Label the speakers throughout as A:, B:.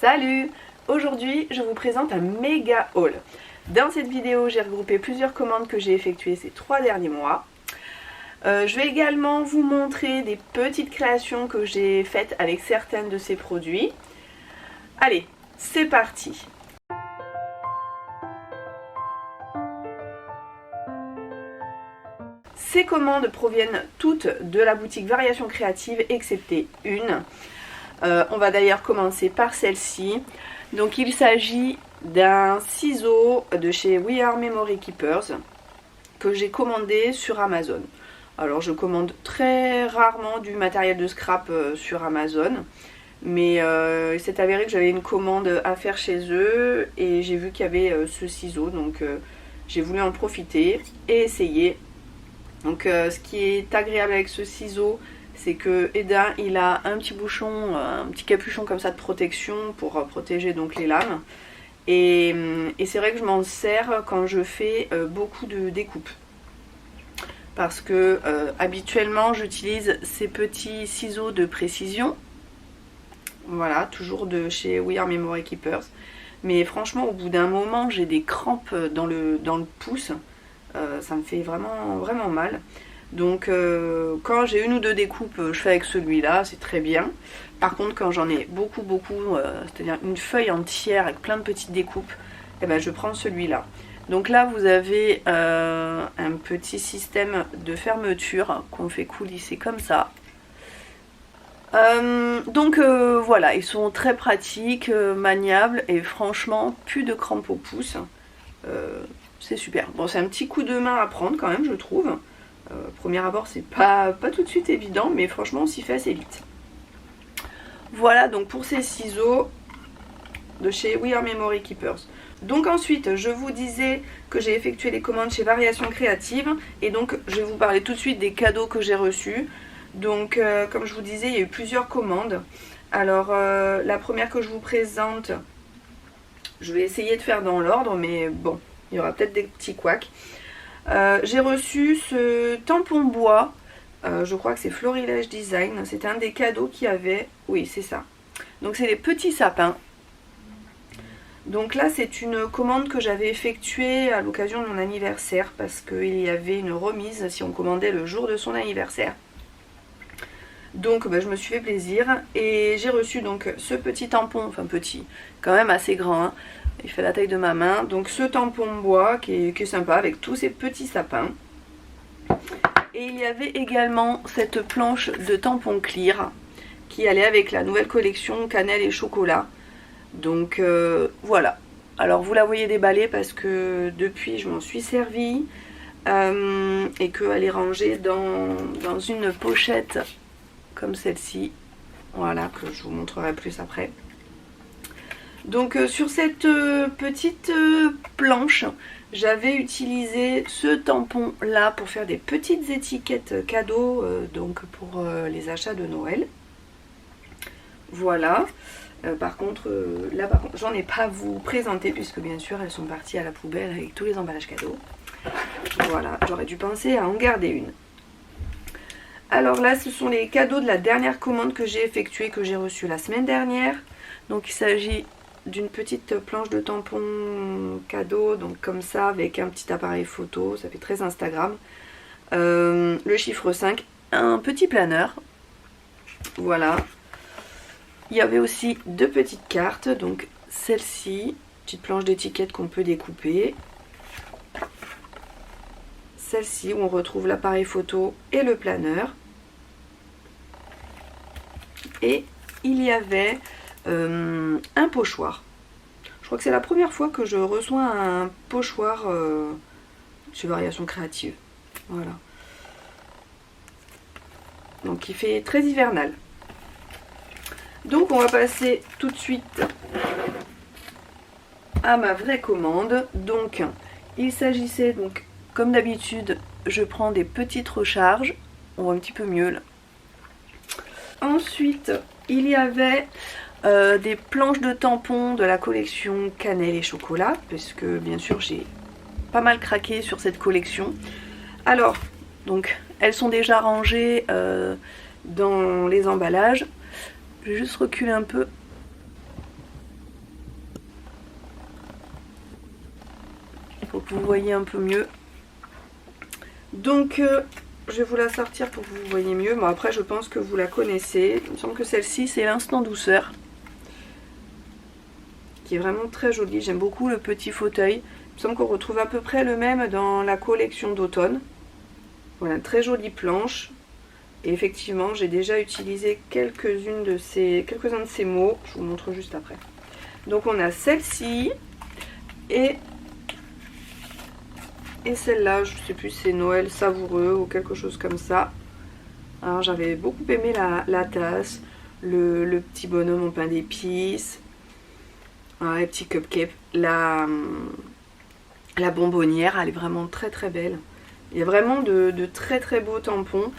A: Salut! Aujourd'hui, je vous présente un méga haul. Dans cette vidéo, j'ai regroupé plusieurs commandes que j'ai effectuées ces 3 derniers mois. Je vais également vous montrer des petites créations que j'ai faites avec certains de ces produits. Allez, c'est parti! Ces commandes proviennent toutes de la boutique Variations Créatives, excepté une. On va d'ailleurs commencer par celle-ci. Donc il s'agit d'un ciseau de chez We Are Memory Keepers que j'ai commandé sur Amazon. Alors je commande très rarement du matériel de scrap sur Amazon, mais il s'est avéré que j'avais une commande à faire chez eux et j'ai vu qu'il y avait ce ciseau, donc j'ai voulu en profiter et essayer. Donc ce qui est agréable avec ce ciseau, c'est que il a un petit bouchon, un petit capuchon comme ça de protection pour protéger donc les lames. Et c'est vrai que je m'en sers quand je fais beaucoup de découpes. Parce que habituellement j'utilise ces petits ciseaux de précision. Voilà, toujours de chez We Are Memory Keepers. Mais franchement, au bout d'un moment, j'ai des crampes dans le pouce. Ça me fait vraiment mal. Donc quand j'ai une ou deux découpes, je fais avec celui-là, c'est très bien. Par contre, quand j'en ai beaucoup, c'est-à-dire une feuille entière avec plein de petites découpes, eh ben, je prends celui-là. Donc là, vous avez un petit système de fermeture qu'on fait coulisser comme ça. Voilà, ils sont très pratiques, maniables et franchement, plus de crampes au pouce. C'est super. Bon, c'est un petit coup de main à prendre quand même, je trouve. Premier abord, c'est pas tout de suite évident, mais franchement, on s'y fait assez vite. Voilà donc pour ces ciseaux de chez We Are Memory Keepers. Donc ensuite, je vous disais que j'ai effectué les commandes chez Variations Créatives. Et donc, je vais vous parler tout de suite des cadeaux que j'ai reçus. Donc, comme je vous disais, il y a eu plusieurs commandes. Alors, la première que je vous présente, je vais essayer de faire dans l'ordre, mais bon, il y aura peut-être des petits couacs. J'ai reçu ce tampon bois, je crois que c'est Florilège Design, c'était un des cadeaux qu'il y avait, oui c'est ça. Donc c'est les petits sapins. Donc là c'est une commande que j'avais effectuée à l'occasion de mon anniversaire parce qu'il y avait une remise si on commandait le jour de son anniversaire. Donc je me suis fait plaisir et j'ai reçu donc ce petit tampon, enfin petit, quand même assez grand, hein. Il fait la taille de ma main. Donc ce tampon bois qui est sympa avec tous ces petits sapins. Et il y avait également cette planche de tampon clear qui allait avec la nouvelle collection cannelle et chocolat. Donc voilà. Alors vous la voyez déballée parce que depuis je m'en suis servie et qu'elle est rangée dans une pochette comme celle-ci. Voilà, que je vous montrerai plus après. Donc sur cette petite planche, j'avais utilisé ce tampon là pour faire des petites étiquettes cadeaux, donc pour les achats de Noël. Voilà. Par contre, j'en ai pas à vous présenter puisque bien sûr elles sont parties à la poubelle avec tous les emballages cadeaux. Voilà, j'aurais dû penser à en garder une. Alors là, ce sont les cadeaux de la dernière commande que j'ai effectuée, que j'ai reçue la semaine dernière. Donc il s'agit d'une petite planche de tampon cadeau, donc comme ça, avec un petit appareil photo, ça fait très Instagram. Le chiffre 5, un petit planeur. Voilà. Il y avait aussi deux petites cartes, donc celle-ci, petite planche d'étiquette qu'on peut découper. Celle-ci où on retrouve l'appareil photo et le planeur. Et il y avait un pochoir. Je crois que c'est la première fois que je reçois un pochoir chez Variations Créatives. Voilà. Donc il fait très hivernal. Donc on va passer tout de suite à ma vraie commande. Donc il s'agissait donc comme d'habitude, je prends des petites recharges. On voit un petit peu mieux là. Ensuite, il y avait des planches de tampons de la collection cannelle et chocolat, parce que bien sûr j'ai pas mal craqué sur cette collection. Alors, donc elles sont déjà rangées dans les emballages. Je vais juste reculer un peu pour que vous voyez un peu mieux. Donc je vais vous la sortir pour que vous voyez mieux. Bon, après je pense que vous la connaissez. Il me semble que celle-ci c'est l'Instant Douceur, qui est vraiment très jolie. J'aime beaucoup le petit fauteuil. Il me semble qu'on retrouve à peu près le même dans la collection d'automne. Voilà, très jolie planche. Et effectivement, j'ai déjà utilisé quelques-uns de ces mots. Je vous montre juste après. Donc on a celle-ci et celle-là. Je ne sais plus si c'est Noël savoureux ou quelque chose comme ça. Alors j'avais beaucoup aimé la tasse, le petit bonhomme en pain d'épices, les petits cupcakes, la bonbonnière, elle est vraiment très très belle. Il y a vraiment de très très beaux tampons.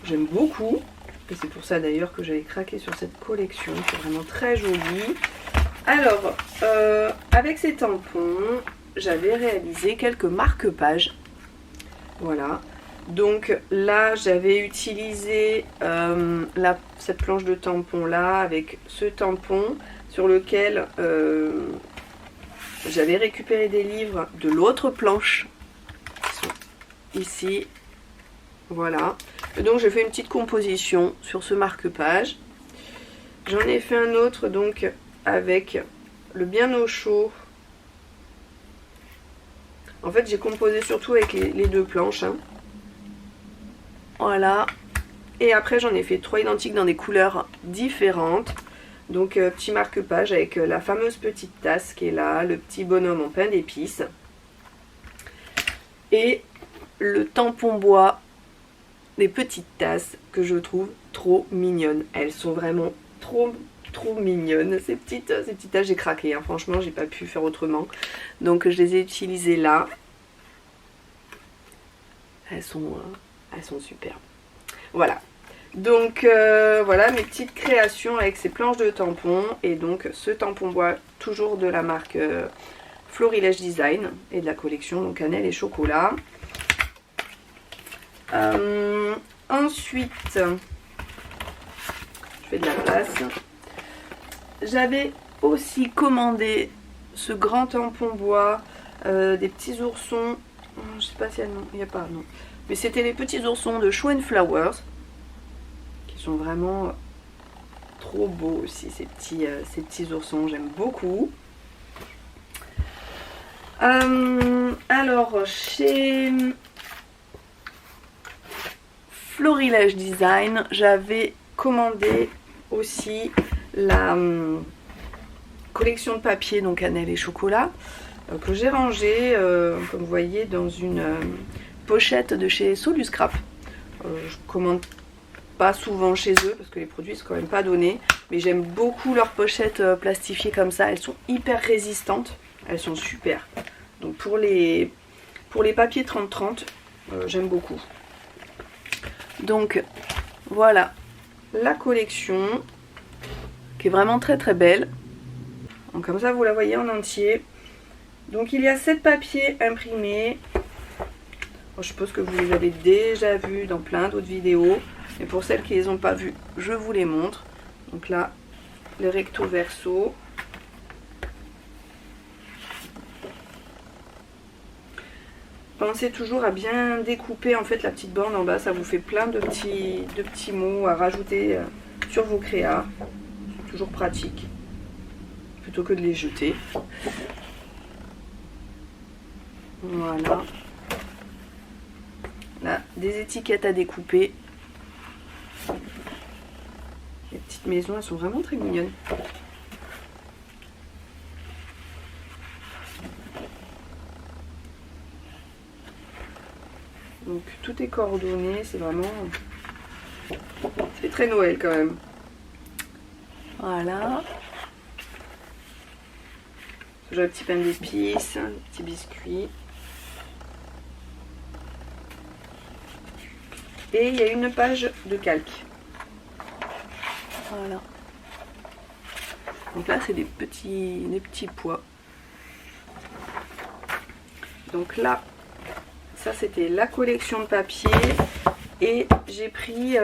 A: J'aime beaucoup. Et c'est pour ça d'ailleurs que j'avais craqué sur cette collection. C'est vraiment très joli. Alors, avec ces tampons, j'avais réalisé quelques marque-pages. Voilà. Donc là, j'avais utilisé cette planche de tampons là, avec ce tampon sur lequel j'avais récupéré des livres de l'autre planche. Qui sont ici. Voilà. Et donc j'ai fait une petite composition sur ce marque-page. J'en ai fait un autre donc avec le bien au chaud. En fait j'ai composé surtout avec les deux planches. Hein. Voilà. Et après j'en ai fait 3 identiques dans des couleurs différentes. Donc petit marque-page avec la fameuse petite tasse qui est là, le petit bonhomme en pain d'épices. Et le tampon bois des petites tasses que je trouve trop mignonnes. Elles sont vraiment trop mignonnes. Ces petites tasses, j'ai craqué. Hein. Franchement, j'ai pas pu faire autrement. Donc je les ai utilisées là. Elles sont superbes. Voilà. Donc voilà mes petites créations avec ces planches de tampons. Et donc ce tampon bois, toujours de la marque Florilège Design et de la collection donc cannelle et chocolat. Ensuite, je fais de la place. J'avais aussi commandé ce grand tampon bois des petits oursons. Je sais pas si il n'y a pas, non. Mais c'était les petits oursons de Show and Flowers qui sont vraiment trop beaux aussi, ces petits oursons. J'aime beaucoup. Alors, chez Florilège Design, j'avais commandé aussi la collection de papier, donc cannelle et chocolat, que j'ai rangé, comme vous voyez, dans une pochette de chez Soluscrap. Je commande pas souvent chez eux parce que les produits sont quand même pas donnés, mais j'aime beaucoup leurs pochettes plastifiées comme ça. Elles sont hyper résistantes, elles sont super. Donc pour les papiers 30-30, j'aime beaucoup. Donc voilà la collection qui est vraiment très très belle. Donc comme ça vous la voyez en entier. Donc il y a 7 papiers imprimés. Bon, je suppose que vous les avez déjà vus dans plein d'autres vidéos. Mais pour celles qui ne les ont pas vus, je vous les montre. Donc là, le recto verso. Pensez toujours à bien découper en fait la petite bande en bas, ça vous fait plein de petits mots à rajouter sur vos créas. Toujours pratique, plutôt que de les jeter. Voilà. Là, des étiquettes à découper. Les petites maisons, elles sont vraiment très mignonnes. Donc tout est coordonné, c'est vraiment... C'est très Noël quand même. Voilà. J'ai un petit pain d'épices, un petit biscuit. Et il y a une page de calque. Voilà. Donc là c'est des petits pois. Donc là, ça c'était la collection de papier. Et j'ai pris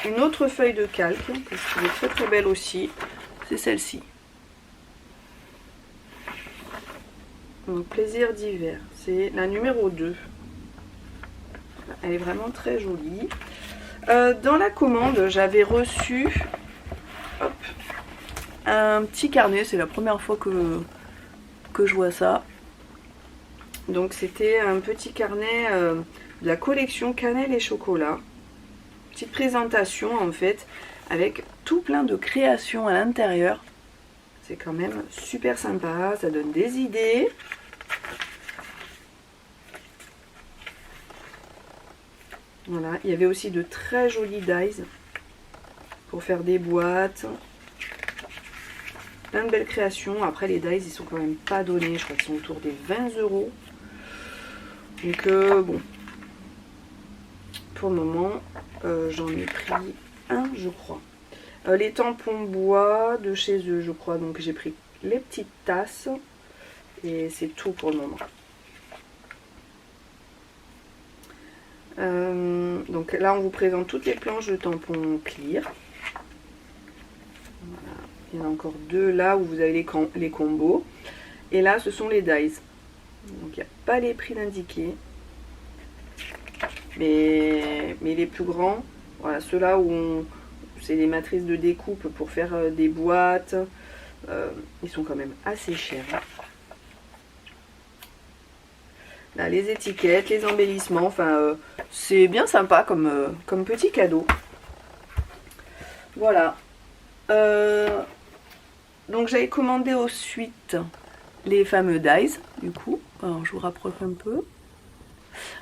A: une autre feuille de calque, parce qu'elle est très très belle aussi. C'est celle-ci. Donc plaisir d'hiver, c'est la numéro 2. Elle est vraiment très jolie. Dans la commande, j'avais reçu hop, un petit carnet. C'est la première fois que je vois ça. Donc c'était un petit carnet de la collection Cannelle et Chocolat. Petite présentation en fait, avec tout plein de créations à l'intérieur. C'est quand même super sympa, ça donne des idées. Voilà, il y avait aussi de très jolis dies pour faire des boîtes. Plein de belles créations. Après les dies, ils sont quand même pas donnés. Je crois qu'ils sont autour des 20 €. Donc bon, pour le moment, j'en ai pris un, je crois. Les tampons bois de chez eux, je crois. Donc j'ai pris les petites tasses. Et c'est tout pour le moment. Donc là, on vous présente toutes les planches de tampons clear. Voilà. Il y en a encore 2 là où vous avez les combos. Et là, ce sont les dies. Donc il n'y a pas les prix indiqués. Mais les plus grands, voilà, ceux-là où c'est des matrices de découpe pour faire des boîtes, ils sont quand même assez chers. Là, les étiquettes, les embellissements, enfin, c'est bien sympa comme petit cadeau. Voilà. Donc j'avais commandé ensuite les fameux dies, du coup. Alors je vous rapproche un peu.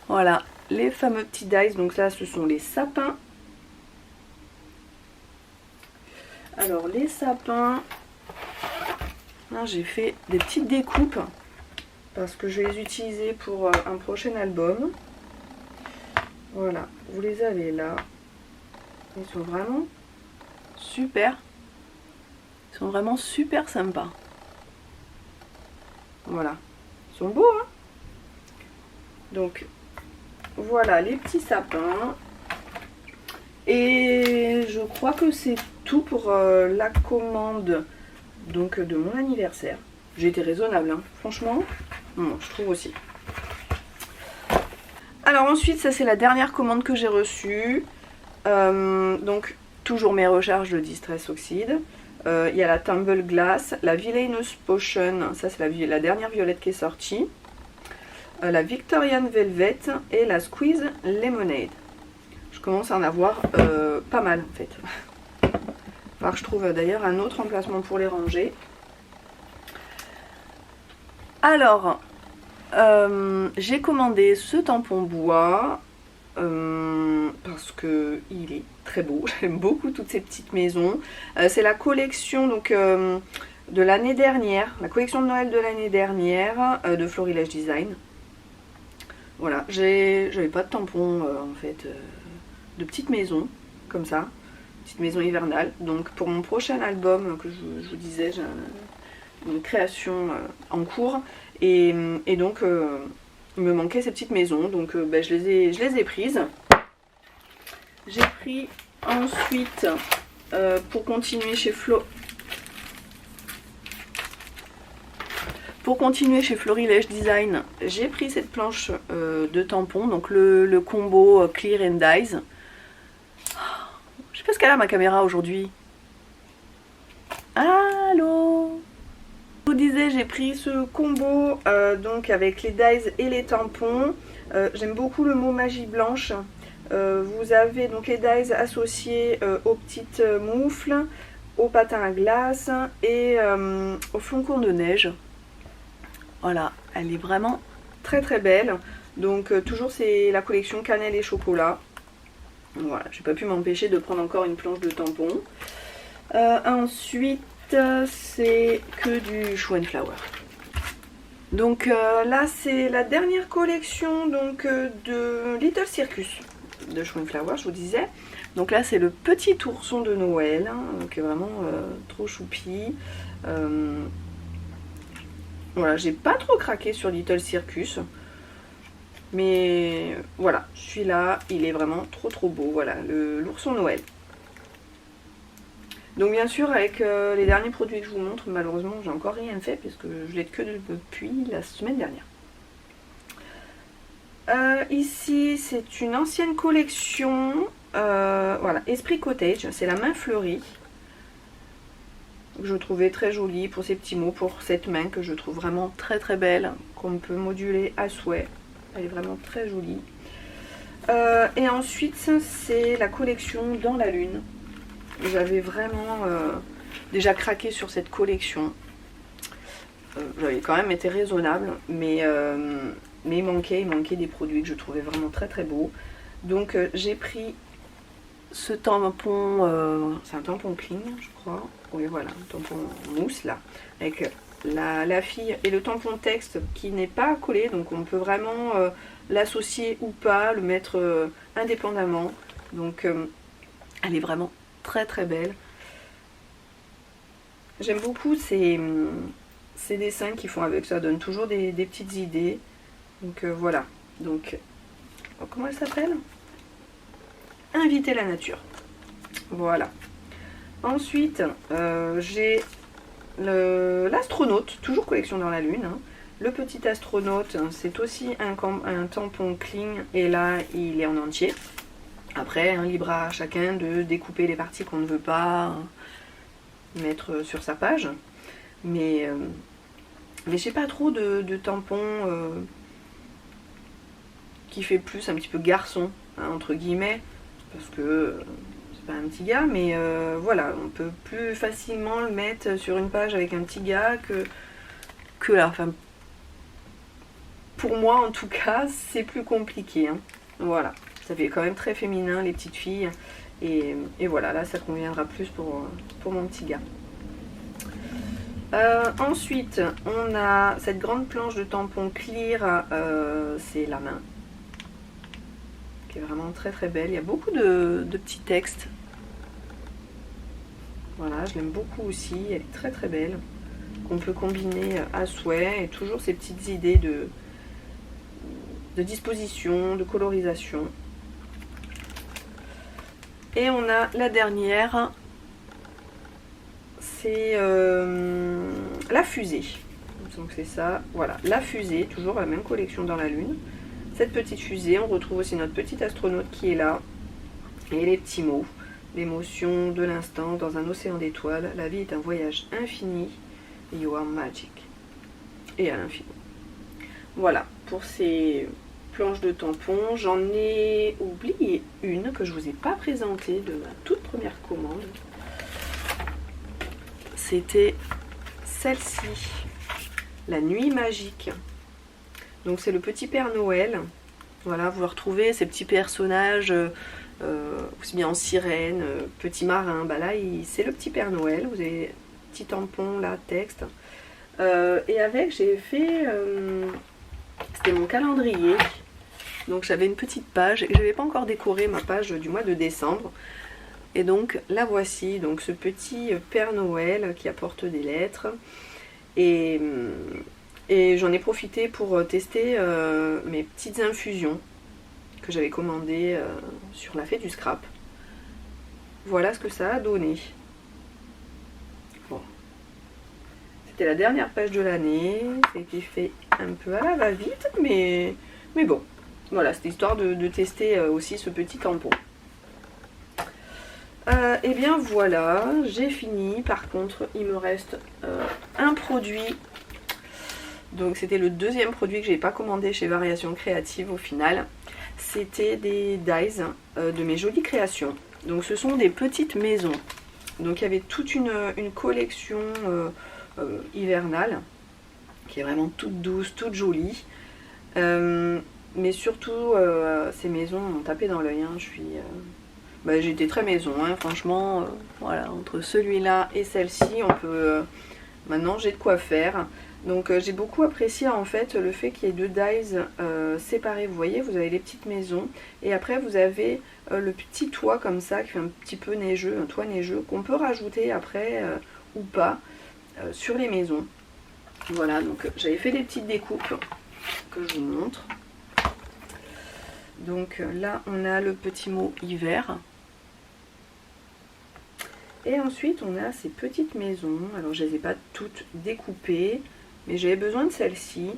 A: Voilà, les fameux petits dies. Donc là, ce sont les sapins. Alors les sapins, j'ai fait des petites découpes parce que je vais les utiliser pour un prochain album. Voilà, vous les avez là. Ils sont vraiment super. Ils sont vraiment super sympas. Voilà, ils sont beaux, hein. Donc voilà les petits sapins. Et je crois que c'est tout pour la commande donc de mon anniversaire. J'ai été raisonnable, hein. Franchement, bon, je trouve aussi. Alors ensuite, ça c'est la dernière commande que j'ai reçue. Donc toujours mes recharges de Distress Oxide. Il y a la Tumble Glass, la Villainous Potion, ça c'est la dernière violette qui est sortie. La Victorian Velvet et la Squeeze Lemonade. Je commence à en avoir pas mal en fait. Alors que je trouve d'ailleurs un autre emplacement pour les ranger. Alors, j'ai commandé ce tampon bois parce que il est très beau. J'aime beaucoup toutes ces petites maisons. C'est la collection donc de l'année dernière, la collection de Noël de l'année dernière de Florilège Design. Voilà, j'avais pas de tampon en fait de petites maisons comme ça, petite maison hivernale. Donc pour mon prochain album que je vous disais, j'ai une création en cours et donc il me manquait ces petites maisons, donc je les ai prises. J'ai pris ensuite pour continuer chez Florilège Design, j'ai pris cette planche de tampons, donc le combo Clear and Dies. Je sais pas ce qu'elle a ma caméra aujourd'hui. Allô? Je vous disais, j'ai pris ce combo donc avec les dies et les tampons. J'aime beaucoup le mot magie blanche. Vous avez donc les dies associés aux petites moufles, aux patins à glace et aux flocons de neige. Voilà, elle est vraiment très très belle. Donc toujours c'est la collection Cannelle et Chocolat. Voilà, j'ai pas pu m'empêcher de prendre encore une planche de tampon. Ensuite, c'est que du Show and Flower. Donc là, c'est la dernière collection donc, de Little Circus de Show and Flower, je vous disais. Donc là, c'est le petit ourson de Noël, hein, donc vraiment trop choupi. Voilà, j'ai pas trop craqué sur Little Circus. Mais voilà, celui-là, il est vraiment trop trop beau. Voilà, l'ourson Noël. Donc bien sûr avec les derniers produits que je vous montre, malheureusement j'ai encore rien fait puisque je l'ai que depuis la semaine dernière. Ici c'est une ancienne collection, voilà, Esprit Cottage, c'est la main fleurie. Que je trouvais très jolie pour ces petits mots, pour cette main que je trouve vraiment très très belle, qu'on peut moduler à souhait. Elle est vraiment très jolie. Et ensuite c'est la collection Dans la Lune. J'avais vraiment déjà craqué sur cette collection. J'avais quand même été raisonnable, mais il manquait des produits que je trouvais vraiment très très beaux. Donc j'ai pris ce tampon, c'est un tampon clean je crois. Oui voilà, un tampon mousse là, avec la fille et le tampon texte qui n'est pas collé, donc on peut vraiment l'associer ou pas, le mettre indépendamment. Donc elle est vraiment très très belle. J'aime beaucoup ces dessins qu'ils font avec, ça donne toujours des petites idées. Donc voilà. Donc comment elle s'appelle? Inviter la nature. Voilà. Ensuite j'ai l'astronaute, toujours collection Dans la Lune. Hein. Le petit astronaute, c'est aussi un tampon clean et là il est en entier. Après, hein, libre à chacun de découper les parties qu'on ne veut pas mettre sur sa page. Mais j'ai pas trop de tampons qui fait plus un petit peu garçon, hein, entre guillemets, parce que c'est pas un petit gars, mais voilà, on peut plus facilement le mettre sur une page avec un petit gars que là. Enfin, pour moi en tout cas, c'est plus compliqué. Hein. Voilà. Ça fait quand même très féminin les petites filles. Et voilà, là ça conviendra plus pour mon petit gars. Ensuite, on a cette grande planche de tampons clear, c'est la main. Qui est vraiment très très belle. Il y a beaucoup de petits textes. Voilà, je l'aime beaucoup aussi. Elle est très très belle. Qu'on peut combiner à souhait. Et toujours ces petites idées de disposition, de colorisation. Et on a la dernière, c'est la fusée. Donc c'est ça, voilà, la fusée, toujours la même collection Dans la Lune. Cette petite fusée, on retrouve aussi notre petit astronaute qui est là. Et les petits mots, l'émotion de l'instant dans un océan d'étoiles. La vie est un voyage infini. You are magic. Et à l'infini. Voilà, pour ces planche de tampons. J'en ai oublié une que je vous ai pas présentée de ma toute première commande. C'était celle-ci, la nuit magique. Donc c'est le petit Père Noël. Voilà, vous retrouvez ces petits personnages aussi bien en sirène, petit marin. Bah là, c'est le petit Père Noël. Vous avez petit tampon là, texte. Et avec, j'ai fait, c'était mon calendrier. Donc j'avais une petite page et je n'avais pas encore décoré ma page du mois de décembre. Et donc la voici, donc ce petit Père Noël qui apporte des lettres. Et j'en ai profité pour tester mes petites infusions que j'avais commandées sur la fée du scrap. Voilà ce que ça a donné. Bon. C'était la dernière page de l'année. Ça a été fait un peu à la va-vite, mais bon. Voilà, c'était histoire de tester aussi ce petit tampon. Et bien voilà, j'ai fini. Par contre, il me reste un produit. Donc c'était le deuxième produit que j'ai pas commandé chez Variations Créatives au final. C'était des dies de mes jolies créations. Donc ce sont des petites maisons. Donc il y avait toute une collection hivernale qui est vraiment toute douce, toute jolie. Mais surtout, ces maisons m'ont tapé dans l'œil. Hein. J'ai été très maison, hein. Franchement. Voilà, entre celui-là et celle-ci, on peut. Maintenant, j'ai de quoi faire. Donc, j'ai beaucoup apprécié en fait le fait qu'il y ait deux dies séparés. Vous voyez, vous avez les petites maisons et après vous avez le petit toit comme ça qui fait un petit peu neigeux, un toit neigeux qu'on peut rajouter après ou pas sur les maisons. Voilà, donc j'avais fait des petites découpes que je vous montre. Donc là, on a le petit mot hiver. Et ensuite on a ces petites maisons, alors je les ai pas toutes découpées, mais j'avais besoin de celle-ci.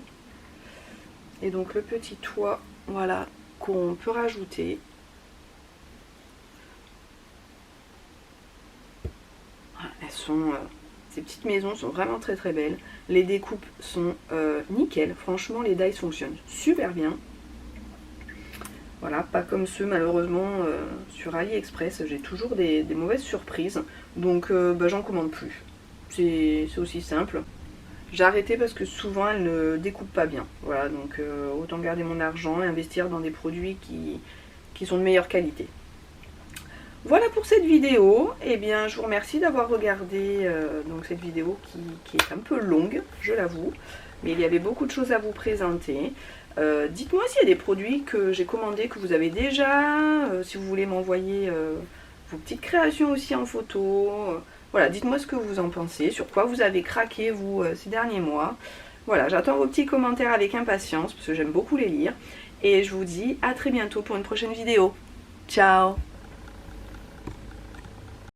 A: Et donc le petit toit, voilà, qu'on peut rajouter. Elles sont, ces petites maisons sont vraiment très très belles. Les découpes sont nickel. Franchement, les dies fonctionnent super bien. Voilà, pas comme ceux malheureusement sur AliExpress. J'ai toujours des mauvaises surprises. Donc j'en commande plus. C'est aussi simple. J'ai arrêté parce que souvent elles ne découpent pas bien. Voilà, donc autant garder mon argent et investir dans des produits qui sont de meilleure qualité. Voilà pour cette vidéo. Eh bien, je vous remercie d'avoir regardé donc cette vidéo qui est un peu longue, je l'avoue. Mais il y avait beaucoup de choses à vous présenter. Dites-moi s'il y a des produits que j'ai commandés que vous avez déjà. Si vous voulez m'envoyer vos petites créations aussi en photo. Voilà, dites-moi ce que vous en pensez. Sur quoi vous avez craqué, vous, ces derniers mois. Voilà, j'attends vos petits commentaires avec impatience parce que j'aime beaucoup les lire. Et je vous dis à très bientôt pour une prochaine vidéo. Ciao!